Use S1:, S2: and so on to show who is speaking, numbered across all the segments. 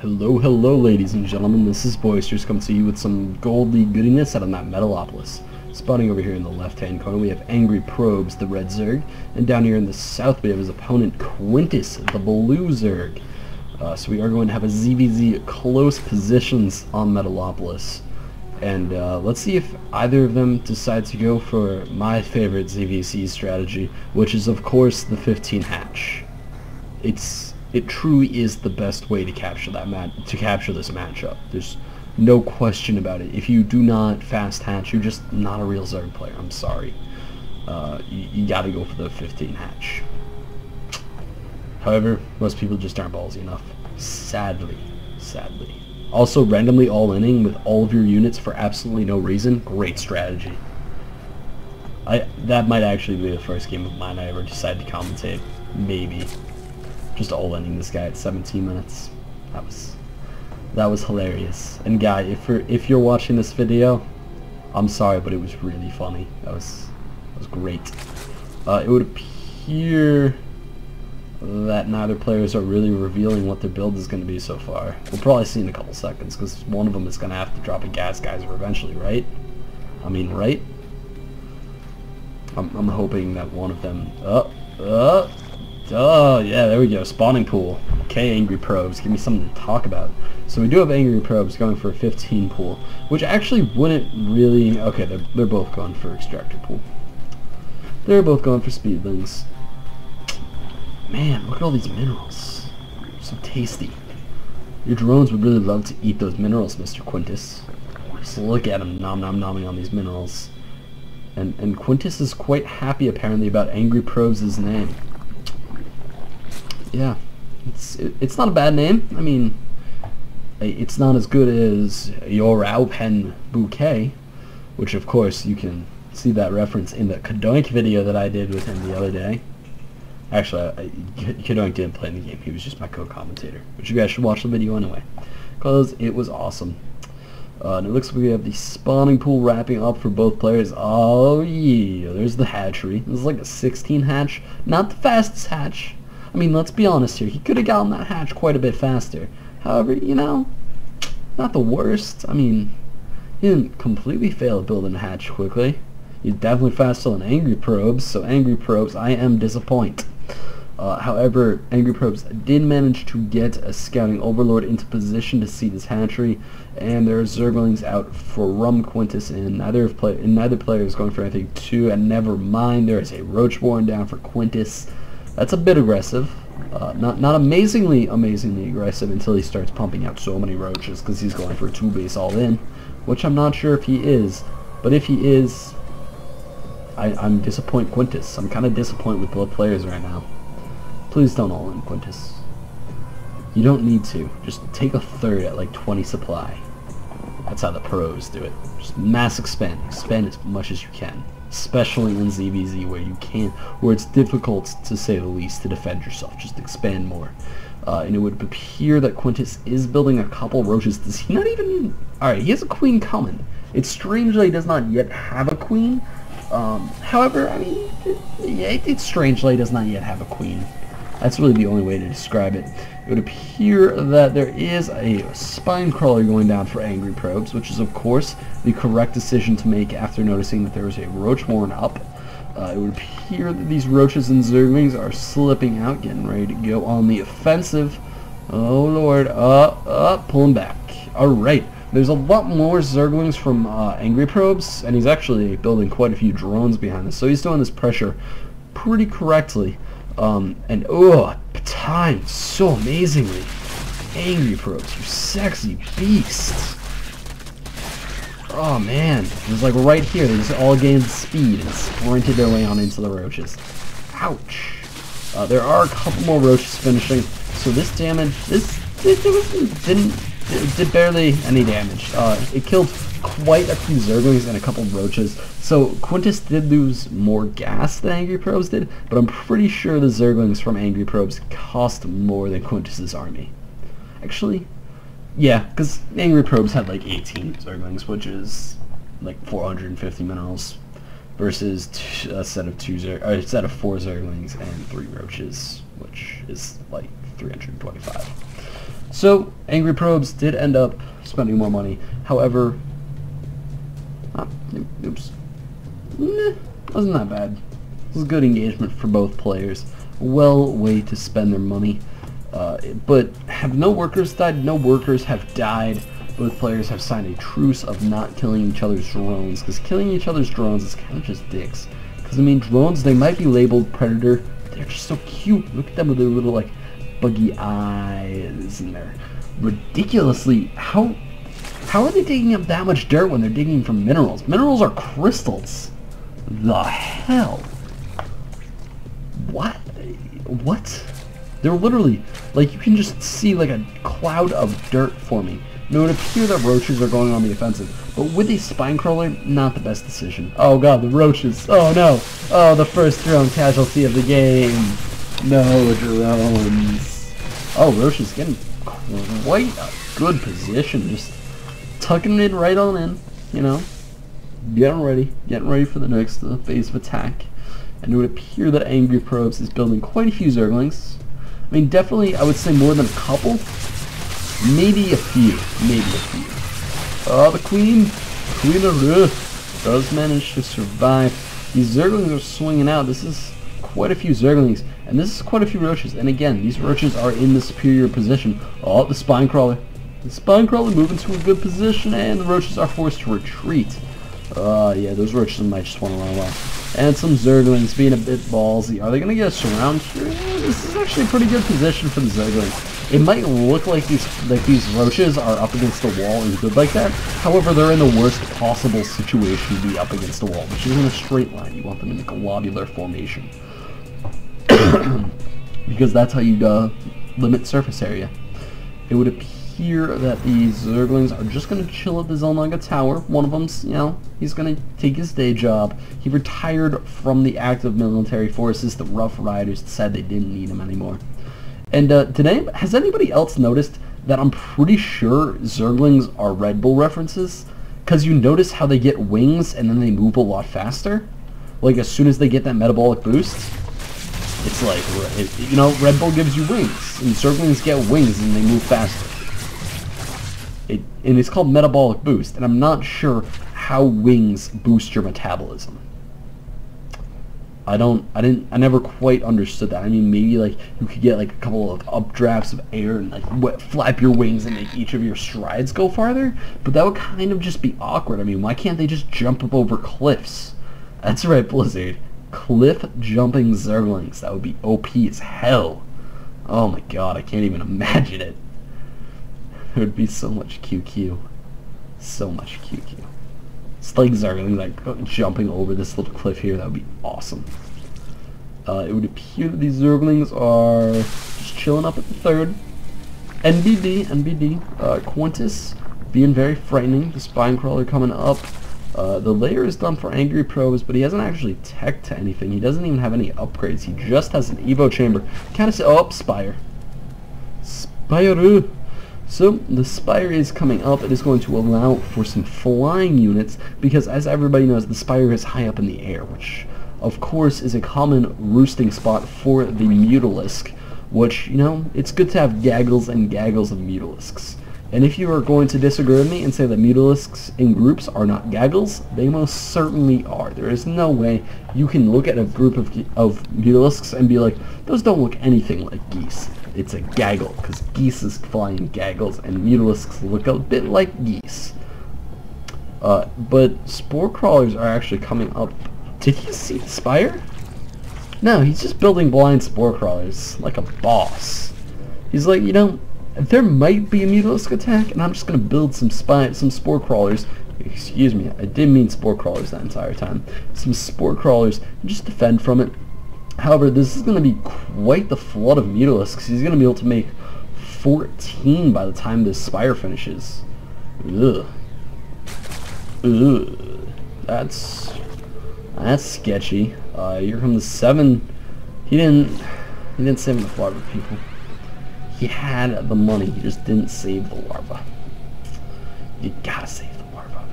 S1: Hello, ladies and gentlemen. This is Boisterous coming to you with some goldy goodiness out of that Metalopolis. Spawning over here in the left-hand corner, we have AngryProbes, the red Zerg, and down here in the south, we have his opponent Quintus, the blue Zerg. So we are going to have a ZVZ close positions on Metalopolis, and let's see if either of them decide to go for my favorite ZVC strategy, which is of course the 15 hatch. It truly is the best way to capture this matchup. There's no question about it. If you do not fast hatch, you're just not a real Zerg player. I'm sorry. You gotta go for the 15 hatch. However, most people just aren't ballsy enough. Sadly. Also, randomly all-inning with all of your units for absolutely no reason. Great strategy. That might actually be the first game of mine I ever decide to commentate. Maybe. Just all-ending this guy at 17 minutes. That was hilarious. And guy, if you're watching this video, I'm sorry, but it was really funny. That was great. It would appear that neither players are really revealing what their build is going to be so far. We'll probably see in a couple seconds, because one of them is going to have to drop a gas geyser eventually, right? I mean, right? I'm hoping that one of them... Oh, yeah, there we go. Spawning pool. Okay, AngryProbes. Give me something to talk about. So we do have AngryProbes going for a 15 pool, which actually wouldn't really... Okay, they're both going for extractor pool. They're both going for speedlings. Man, look at all these minerals. So tasty. Your drones would really love to eat those minerals, Mr. Quintus. Just look at them nom-nom-nomming on these minerals. And Quintus is quite happy, apparently, about AngryProbes' name. Yeah, it's not a bad name. I mean, it's not as good as your Alpen Bouquet, which of course you can see that reference in the Kadoink video that I did with him the other day. Actually, Kadoink didn't play in the game. He was just my co-commentator. But you guys should watch the video anyway, because it was awesome. And it looks like we have the spawning pool wrapping up for both players. Oh yeah, there's the hatchery. This is like a 16 hatch. Not the fastest hatch. I mean, let's be honest here. He could have gotten that hatch quite a bit faster. However, you know, not the worst. I mean, he didn't completely fail at building a hatch quickly. He's definitely faster than AngryProbes, so AngryProbes, I am disappointed. However, AngryProbes did manage to get a scouting overlord into position to see this hatchery, and there are Zerglings out for Quintus, and neither player is going for anything too, and never mind, there is a Roachborn down for Quintus. That's a bit aggressive. Not amazingly aggressive until he starts pumping out so many roaches, because he's going for a 2-base all-in, which I'm not sure if he is. But if he is, I'm disappointed Quintus. I'm kind of disappointed with both players right now. Please don't all-in Quintus. You don't need to. Just take a third at like 20 supply. That's how the pros do it. Just mass expand. Expand as much as you can. Especially in ZVZ where it's difficult, to say the least, to defend yourself. Just expand more. And it would appear that Quintus is building a couple roaches. Does he not even... Alright, he has a queen coming. It's strange that he does not yet have a queen. However, I mean, it's strange that he does not yet have a queen. That's really the only way to describe it. It would appear that there is a spine crawler going down for AngryProbes, which is of course the correct decision to make after noticing that there was a Roachborn up. It would appear that these roaches and Zerglings are slipping out, getting ready to go on the offensive. Oh lord, pulling back. Alright, there's a lot more Zerglings from AngryProbes, and he's actually building quite a few drones behind this, so he's doing this pressure pretty correctly. And timed so amazingly. AngryProbes, you sexy beast. Oh man, it was like right here, they just all gained speed and sprinted their way on into the roaches. Ouch. There are a couple more roaches finishing, so this damage, it did barely any damage. It killed quite a few Zerglings and a couple roaches, so Quintus did lose more gas than AngryProbes did, but I'm pretty sure the Zerglings from AngryProbes cost more than Quintus's army. Actually, yeah, because AngryProbes had like 18 Zerglings, which is like 450 minerals, versus a set of 4 Zerglings and 3 roaches, which is like 325. So, AngryProbes did end up spending more money. However, oops, wasn't that bad. It was a good engagement for both players. Well way to spend their money. But have no workers died? No workers have died. Both players have signed a truce of not killing each other's drones, because killing each other's drones is kind of just dicks. Because, I mean, drones, they might be labeled Predator, but they're just so cute. Look at them with their little, like, buggy eyes, and they're ridiculously... How are they digging up that much dirt when they're digging for minerals? Minerals are crystals. The hell? What? What? They're literally, like, you can just see, like, a cloud of dirt forming. It would appear that roaches are going on the offensive, but with a spine crawler, not the best decision. Oh god, the roaches. Oh no. Oh, the first drone casualty of the game. No drones. Oh, roaches getting quite a good position. Just tucking it right on in, you know. Getting ready for the next phase of attack. And it would appear that AngryProbes is building quite a few Zerglings. I mean, definitely, I would say more than a couple. Maybe a few. Oh, the Queen of Earth does manage to survive. These Zerglings are swinging out. This is quite a few Zerglings, and this is quite a few Roaches. And again, these Roaches are in the superior position. Oh, the Spine Crawler. The Spine Crawler moving to a good position, and the Roaches are forced to retreat. Yeah, those Roaches might just want to run away. And some Zerglings being a bit ballsy. Are they going to get a surround here? This is actually a pretty good position for the Zerglings. It might look like these Roaches are up against the wall and good like that. However, they're in the worst possible situation to be up against the wall, which is in a straight line. You want them in a globular formation. Because that's how you limit surface area. It would appear that these Zerglings are just going to chill at the Zelnaga Tower. One of them's, you know, he's going to take his day job. He retired from the active military forces. The Rough Riders decided they didn't need him anymore. And has anybody else noticed that I'm pretty sure Zerglings are Red Bull references? Because you notice how they get wings and then they move a lot faster? Like, as soon as they get that metabolic boost, it's like, you know, Red Bull gives you wings, and Zerglings get wings and they move faster. And it's called metabolic boost, and I'm not sure how wings boost your metabolism. I never quite understood that. I mean, maybe like you could get like a couple of updrafts of air and like flap your wings and make each of your strides go farther, but that would kind of just be awkward. I mean, why can't they just jump up over cliffs? That's right, Blizzard. Cliff jumping Zerglings. That would be OP as hell. Oh my god, I can't even imagine it. There would be so much QQ. So much QQ. It's like Zerglings like jumping over this little cliff here. That would be awesome. It would appear that these Zerglings are just chilling up at the third. NBD, Quintus being very frightening. The Spine Crawler coming up. The layer is done for AngryProbes, but he hasn't actually teched to anything. He doesn't even have any upgrades. He just has an Evo chamber. Kind of oh, Spire. Spire. So the Spire is coming up. It is going to allow for some flying units because, as everybody knows, the Spire is high up in the air, which of course is a common roosting spot for the Mutalisk, which, you know, it's good to have gaggles and gaggles of Mutalisks. And if you are going to disagree with me and say that Mutalisks in groups are not gaggles, they most certainly are. There is no way you can look at a group of Mutalisks and be like, those don't look anything like geese. It's a gaggle, because geese is flying gaggles, and Mutalisks look a bit like geese. But Spore Crawlers are actually coming up. Did you see the Spire? No, he's just building blind Spore Crawlers, like a boss. He's like, you know, there might be a Mutalisk attack, and I'm just going to build some Spore Crawlers. Excuse me, I didn't mean Spore Crawlers that entire time. Some Spore Crawlers, and just defend from it. However, this is going to be quite the flood of Mutalisks. He's going to be able to make 14 by the time this Spire finishes. Ugh. Ugh. That's sketchy. Here comes 7. He didn't save the larva, people. He had the money, he just didn't save the larva. You gotta save the larva.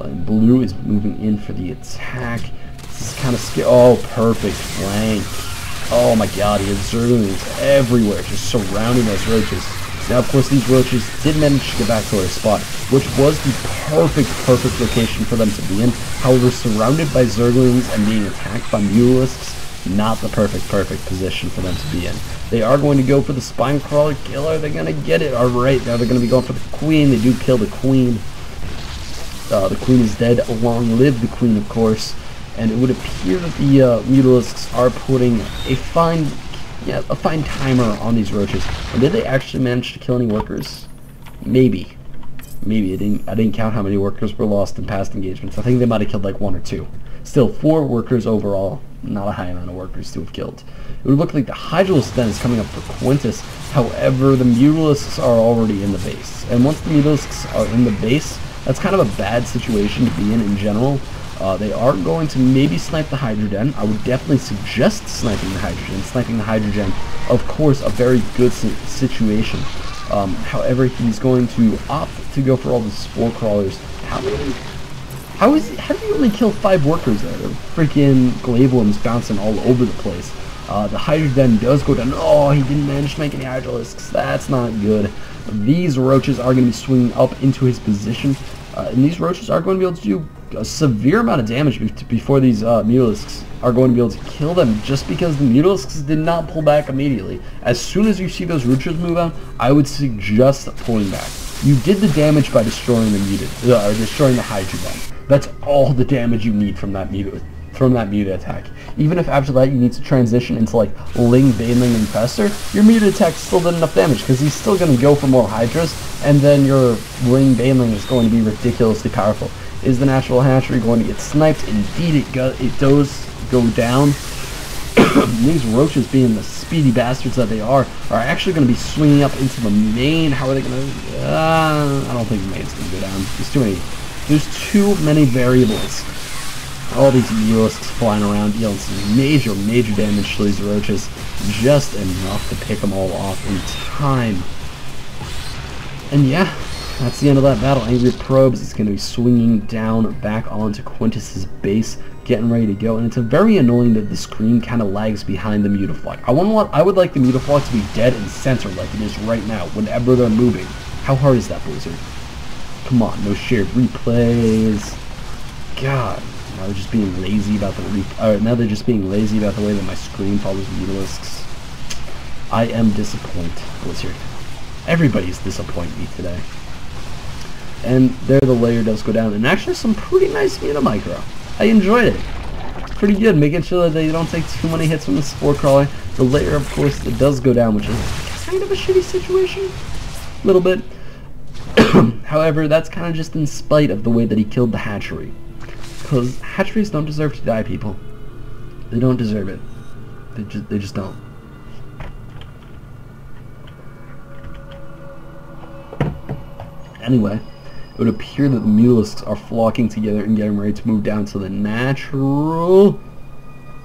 S1: And blue is moving in for the attack. This is kind of scary. Oh, perfect flank. Oh my god, he has Zerglings everywhere, just surrounding those roaches. Now, of course, these roaches did manage to get back to their spot, which was the perfect location for them to be in. However, surrounded by zerglings and being attacked by mutalisks, not the perfect position for them to be in. They are going to go for the spine crawler kill. Are they going to get it? Alright, now they're going to be going for the queen. They do kill the queen. The queen is dead. Long live the queen, of course. And it would appear that the mutalisks are putting a fine timer on these roaches. And did they actually manage to kill any workers? Maybe. I didn't count how many workers were lost in past engagements. I think they might have killed like 1 or 2. Still, 4 workers overall. Not a high amount of workers to have killed. It would look like the Hydralisk then is coming up for Quintus. However, the mutalisks are already in the base. And once the mutalisks are in the base, that's kind of a bad situation to be in general. They are going to maybe snipe the Hydrogen. I would definitely suggest sniping the Hydrogen. Sniping the Hydrogen, of course, a very good situation. However, he's going to opt to go for all the spore crawlers. How did he only kill 5 workers there? The freaking Glavelums bouncing all over the place. The Hydrogen does go down. Oh, he didn't manage to make any Hydralisks. That's not good. These roaches are going to be swinging up into his position. And these roaches are going to be able to do a severe amount of damage before these mutalisks are going to be able to kill them, just because the mutalisks did not pull back immediately. As soon as you see those roaches move out, I would suggest pulling back. You did the damage by destroying the destroying the Hydrogen. That's all the damage you need from that muta attack. Even if after that you need to transition into like Ling, Baneling, and Fester, your muta attack still did enough damage, because he's still going to go for more Hydras, and then your Ling, Baneling is going to be ridiculously powerful. Is the natural hatchery going to get sniped? Indeed it does go down. These roaches, being the speedy bastards that they are actually going to be swinging up into the main. How are they going to... I don't think the main's going to go down. There's too many variables. All these mutalisks flying around, dealing some major damage to these roaches. Just enough to pick them all off in time. And yeah, that's the end of that battle. AngryProbes is going to be swinging down back onto Quintus's base, getting ready to go. And it's very annoying that the screen kind of lags behind the mutaflog. I would like the mutaflog to be dead and center like it is right now whenever they're moving. How hard is that, Blizzard? Come on, no shared replays. God. Now they're just being lazy about now they're just being lazy about the way that my screen follows mutalisks. I am disappointed, Blizzard. Everybody's disappointing me today. And there the layer does go down, and actually some pretty nice mutamicro. I enjoyed it. It's pretty good, making sure that they don't take too many hits from the spore crawler. The layer, of course, it does go down, which is kind of a shitty situation. A little bit. However, that's kind of just in spite of the way that he killed the hatchery. Because hatcheries don't deserve to die, people. They don't deserve it. They just don't. Anyway, it would appear that the mutalisks are flocking together and getting ready to move down to the natural.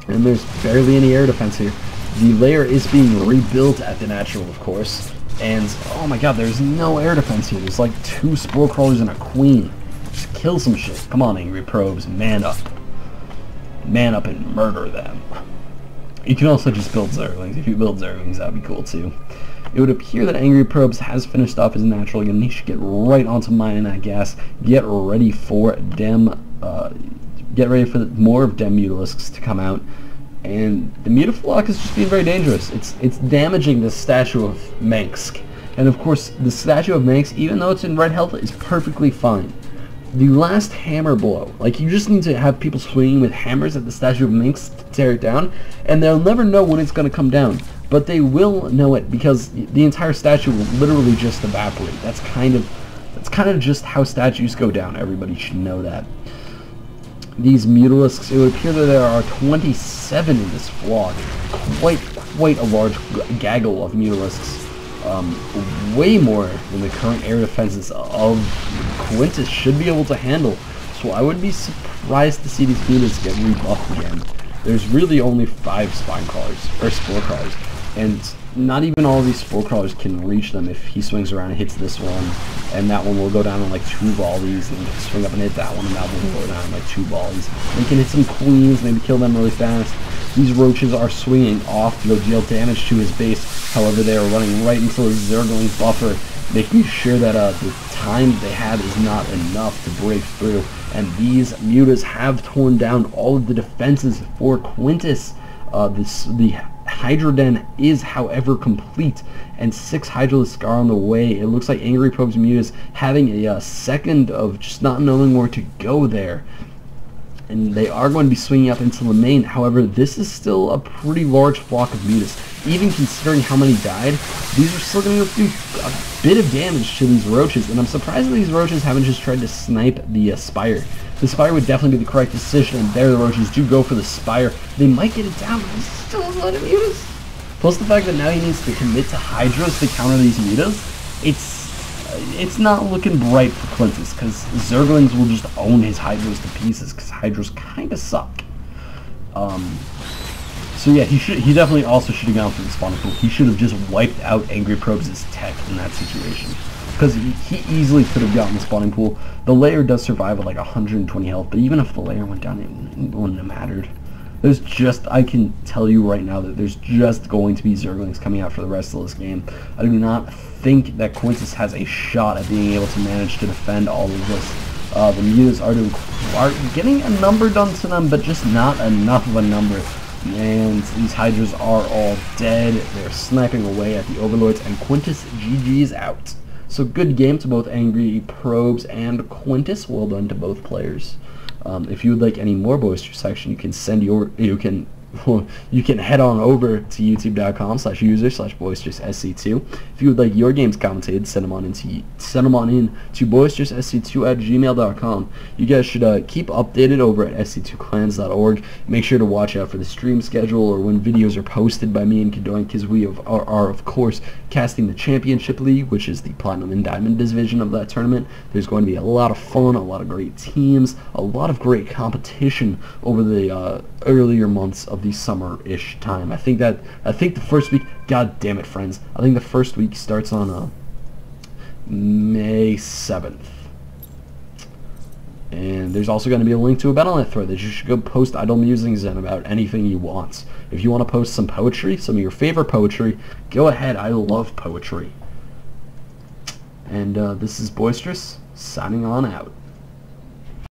S1: And there's barely any air defense here. The layer is being rebuilt at the natural, of course. And, oh my god, there's no air defense here. There's like 2 spore crawlers and a queen. Just kill some shit. Come on, AngryProbes, man up. Man up and murder them. You can also just build Zerglings. If you build Zerglings, that'd be cool too. It would appear that AngryProbes has finished off his natural again. He should get right onto mining that gas. Get ready for more of Dem Mutalisks to come out. And the Mutaflock is just being very dangerous. It's damaging the statue of Mansk. And of course, the statue of Mansk, even though it's in red health, is perfectly fine. The last hammer blow, like, you just need to have people swinging with hammers at the statue of Mansk to tear it down, and they'll never know when it's going to come down. But they will know it, because the entire statue will literally just evaporate. That's kind of just how statues go down. Everybody should know that. These mutalisks, it would appear that there are 27 in this flock. Quite a large gaggle of mutalisks. Way more than the current air defenses of Quintus should be able to handle. So I would be surprised to see these mutalisks get rebuffed again. There's really only 5 spine crawlers, or spore crawlers, and not even all of these spore crawlers can reach them if he swings around and hits this one, and that one will go down in like 2 volleys, and swing up and hit that one, and that one will go down in like 2 volleys. They can hit some queens, maybe kill them really fast. These roaches are swinging off to go deal damage to his base. However, they are running right into the Zergling buffer, making sure that the time they have is not enough to break through. And these mutas have torn down all of the defenses for Quintus. The Hydra Den is, however, complete, and 6 Hydralisks are on the way. It looks like AngryProbes mutas having a second of just not knowing where to go there. And they are going to be swinging up into the main. However, this is still a pretty large flock of mutas. Even considering how many died, these are still going to do a bit of damage to these roaches. And I'm surprised that these roaches haven't just tried to snipe the Spire. The Spire would definitely be the correct decision, and there the roaches do go for the Spire. They might get it down, but this still has a lot of mutas. Plus the fact that now he needs to commit to Hydras to counter these mutas, it's not looking bright for Quintus, because Zerglings will just own his Hydras to pieces, because Hydras kind of suck. So yeah, he definitely also should have gone for the spawning pool. He should have just wiped out AngryProbes' tech in that situation, because he easily could have gotten the spawning pool. The layer does survive at like 120 health, but even if the layer went down, it wouldn't have mattered. There's just, I can tell you right now that there's just going to be Zerglings coming out for the rest of this game. I do not think that Quintus has a shot at being able to manage to defend all of this. The mutas are getting a number done to them, but just not enough of a number. And these Hydras are all dead. They're sniping away at the Overlords, and Quintus GG's out. So good game to both AngryProbes and Quintus. Well done to both players. If you would like any more Boisterous action, you can you can head on over to youtube.com/user/boisteroussc2. If you would like your games commentated, send them on in to boisteroussc2@gmail.com. You guys should keep updated over at sc2clans.org. Make sure to watch out for the stream schedule or when videos are posted by me and Goodiness, because we are of course casting the Championship League, which is the Platinum and Diamond division of that tournament. There's going to be a lot of fun, a lot of great teams, a lot of great competition over the earlier months of the summer-ish time. I think the first week, god damn it friends, I think the first week starts on May 7th. And there's also going to be a link to a Battle.net thread that you should go post idle musings in about anything you want. If you want to post some poetry, some of your favorite poetry, go ahead. I love poetry. And this is Boisterous, signing on out.